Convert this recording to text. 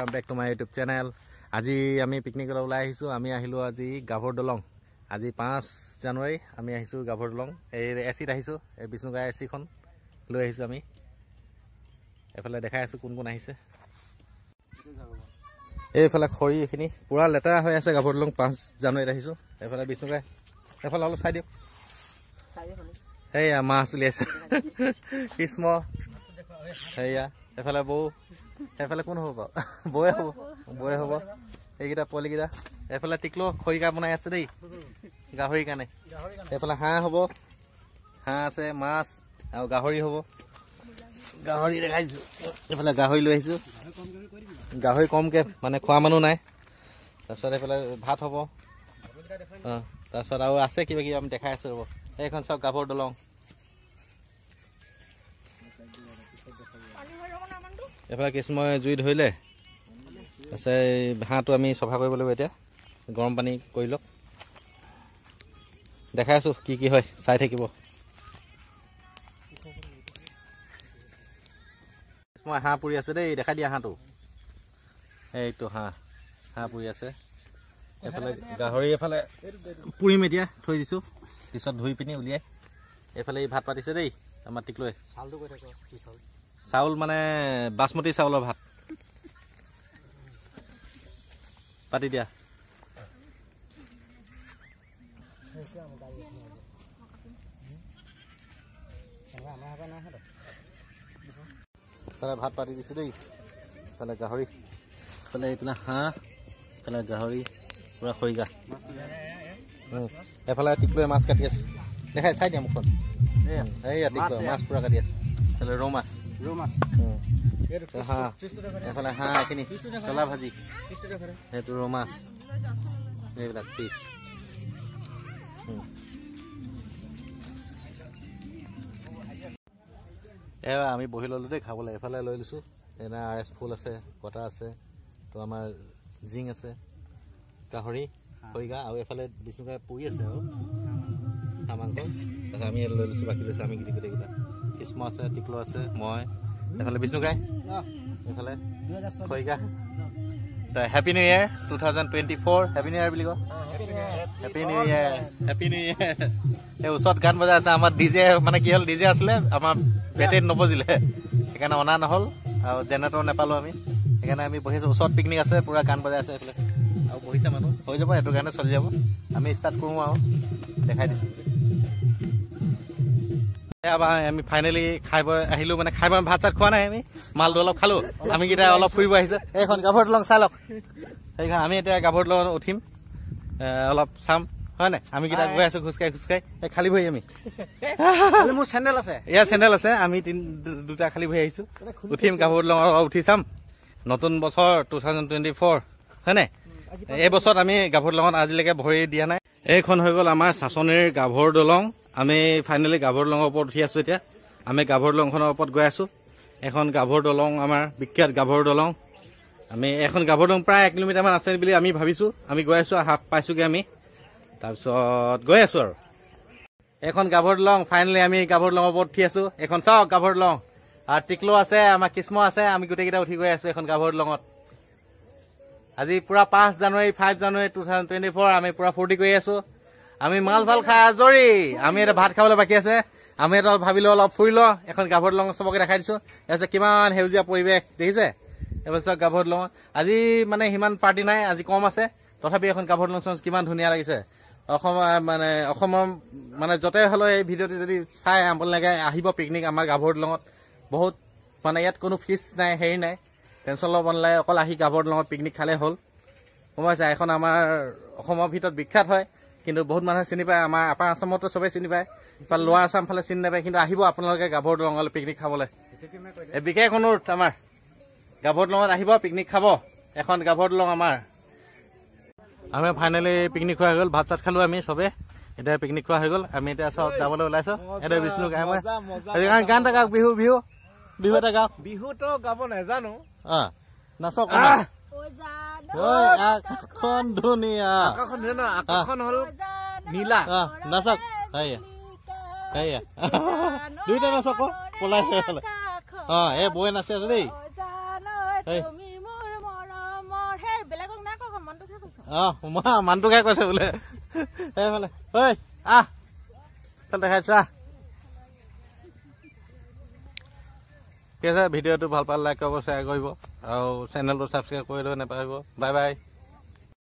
Welcome back to my YouTube channel. आज आम picnic ओल आम आज गाभोर दलং आज 5 জানুৱাৰী आम गाभोर दलং एसित विष्णुगाय एसी लै आम एफाले देखा कोन कोन এইফালে খৰি এখিনি পুৰা লেতেৰা হৈ আছে গাভোৰ দলং 5 জানুৱাৰীত এফালে বিষ্ণুগায় এফালে অলপ চাই দিও হেয়া মাছ উলিয়াইছে কৃষ্ণ হেয়া এফালে বৌ এফালে কোন হ'ব বয়ে হ'ব এইকেইটা পোৱালিকেইটা এফালে টিকলো খৰিকা বনাই আছে দেই গাহৰি কাৰণে এফালে হাঁহ হ'ব হাঁহ আছে মাছ আৰু গাহৰি হ'ব গাহৰি দেখাইছো এফালে গাহৰি লৈ আহিছো গাহৰি কমকে মানে খোৱা মানুহ নাই তাৰপিছত এফালে ভাত হ'ব তাৰপিছত আৰু আছে কিবা কিবি আমি দেখাই আছো ৰ'ব এইখন চাওক গাভোৰ দলং এফালে কৃষ্ণই জুই ধৰিলে আছে হাঁহটো আমি চফা কৰিব লাগিব এতিয়া গৰম পানী কৰি লওক দেখাই আছো কি কি হয় চাই থাকিব কৃষ্ণই হাঁহ পুৰি আছে দেই দেখাই দিয়া হাঁহটো এইটো হাঁহ পুৰি আছে এফালে গাহৰি এফালে পুৰিম এতিয়া থৈ দিছো পিছত ধুই পিনি উলিয়াই এফালে ভাত পাতিছে দেই আমাৰ টিকলৈ চাউলটো কৈ থাকো কি চাউল চাউল মানে বাসমতি চাউলৰ ভাত পাতি দিয়া ভাত পাতি দিছো দেই এফালে গাহৰি এফালে এইপিনে হাঁহ এফালে গাহৰি পুৰা খৰিগা এফালে টিকলৈ মাছ কাটি আছে দেখাই চাই দিয়া মুখখন এইয়া টিকলৈ মাছ পুৰা কাটি আছে এফালে ৰৌ মাছ হাঁহ এফালে হাঁহ এইখিনি চলা ভাজি সেইটো ৰৌ মাছ এইবিলাক পিচ এয়া আমি বহি ললো দেই খাবলৈ এফালে লৈ লৈছো এনে RS ফুল আছে কটা আছে তো আমাৰ জিং আছে গাহৰি খৰিগা আৰু এফালে বিষ্ণুগায় পুৰি আছে আৰু হাঁহ মাংস তাৰপিছত আমি লৈ লৈছো বাকী লৈছো আমি গোটেইকেইটা কৃষ্ণ আছে টিকলো আছে মই এফালে বিষ্ণুগায় এফালে খৰিগা happy new year 2024 happy new year বুলি কওঁ happy new year happy new year এই ওচৰত গান বজাই আছে আমাৰ ডিজে মানে কি হ'ল ডিজে আছিলে আমাৰ বেটেৰী নবজিলে সেইকাৰণে অনা নহ'ল আৰু জেনেৰেটৰ নাপালো আমি সেইকাৰণে আমি বহিছো ওচৰত পিকনিক আছে পুৰা গান বজাই আছে এইফালে আৰু বহিছে মানুহ হৈ যাব সেইটো কাৰণে চলি যাব আমি ষ্টাৰ্ট কৰোঁ আৰু দেখাই দিছোঁ আমি ফাইনেলি খাই আহিলো মানে খাই ভাত চাত খোৱা নাই আমি মালটো অলপ খালো আমি কেইটা অলপ ফুৰিব আহিছে এইখন গাভোৰ দলং চাই লওক সেইখন আমি এতিয়া গাভোৰ দলং উঠিম অলপ চাম হয় নাই আমি কেইটা গৈ আছো খোজকাঢ়ি খালী ভৰি আমি মোৰ চেণ্ডেল আছে এয়া চেণ্ডেল আছে আমি দুটা খালী ভৰি আহিছো উঠিম গাভোৰ দলং উঠি চাম নতুন বছৰ 2024 হয় নাই এই বছৰত আমি গাভোৰ দলঙত আজিলৈকে ভৰি দিয়া নাই এইখন হৈ গ'ল আমাৰ চাচনিৰ গাভোৰ দলং আমি ফাইনেলি গাভোৰ দলঙৰ ওপৰত উঠি আছো এতিয়া আমি গাভোৰ দলংখনৰ ওপৰত গৈ আছো এখন গাভোৰ দলং আমাৰ বিখ্যাত গাভোৰ দলং আমি এখন গাভোৰ দলং প্ৰায় 1 কিলোমিটাৰমান আছে বুলি আমি ভাবিছো আমি গৈ আছো পাইছোগে আমি তাৰপিছত গৈ আছো আৰু এখন গাভোৰ দলং ফাইনেলি আমি গাভোৰ দলঙৰ ওপৰত উঠি আছো এখন চাওক গাভোৰ দলং আৰু টিকলো আছে আমাৰ কৃষ্ণ আছে আমি গোটেইকেইটা উঠি গৈ আছো এখন গাভোৰ দলঙত আজি পুৰা 5 জানুৱাৰী 5 জানুৱাৰী 2024 আমি পুৰা ফূৰ্তি কৰি আছো আমি মাল চাল খাই আজৰি আমি এটা ভাত খাবলৈ বাকী আছে আমি এটা ভাবিলো অলপ ফুৰি লওঁ এখন গাভোৰ দলং চবকে দেখাই দিছো এছে কিমান সেউজীয়া পৰিৱেশ দেখিছে এবছৰ গাভোৰ দলং আজি মানে সিমান পাৰ্টি নাই আজি কম আছে তথাপি এখন গাভোৰ দলং কিমান ধুনীয়া লাগিছে অসমৰ মানে য'তে হ'লেও এই ভিডিঅ'টো যদি চাই আপোনালোকে আহিব পিকনিক আমাৰ গাভোৰ দলঙত বহুত মানে ইয়াত কোনো ফিজ নাই হেৰি নাই টেনশ্যন ল'ব নালাগে অকল আহি গাভোৰ দলঙত পিকনিক খালে হ'ল গম পাইছে এখন আমাৰ অসমৰ ভিতৰত বিখ্যাত হয় কিন্তু বহুত মানুহে চিনি পায় আমাৰ আপাৰ আসামতো চবেই চিনি পায় লোৱাৰ আসাম ফালে চিনি নাপায় কিন্তু আহিব আপোনালোকে গাভোৰ দলঙলৈ পিকনিক খাবলৈ এই বিশেষ অনুৰোধ আমাৰ গাভোৰ দলঙত আহিব পিকনিক খাব এখন গাভোৰ দলং আমাৰ আমি ফাইনেলি পিকনিক খোৱা হৈ গ'ল ভাত চাত খালো আমি চবে এতিয়া পিকনিক খোৱা হৈ গ'ল আমি এতিয়া চব যাবলৈ ওলাইছো এতিয়া বিষ্ণু গাই মই গান এটা গাওক বিহু বিহু বিহু এটা গাওক বিহুতো গাব নাজানো নাচক আকাশখন ধুনীয়া আকাশখন হ'ল নীলা নাচক দুইটা নাচক পলাইছে এই বৌয়ে নাচি আছে দেই মানুহটোকে কৈছে বোলে এইফালে ঐ আহ দেখাইছো আহ ঠিক আছে ভিডিঅ'টো ভাল পালে লাইক কৰিব শ্বেয়াৰ কৰিব আৰু চেনেলটো ছাবস্ক্ৰাইব কৰি দিব নাপাহৰিব বাই বাই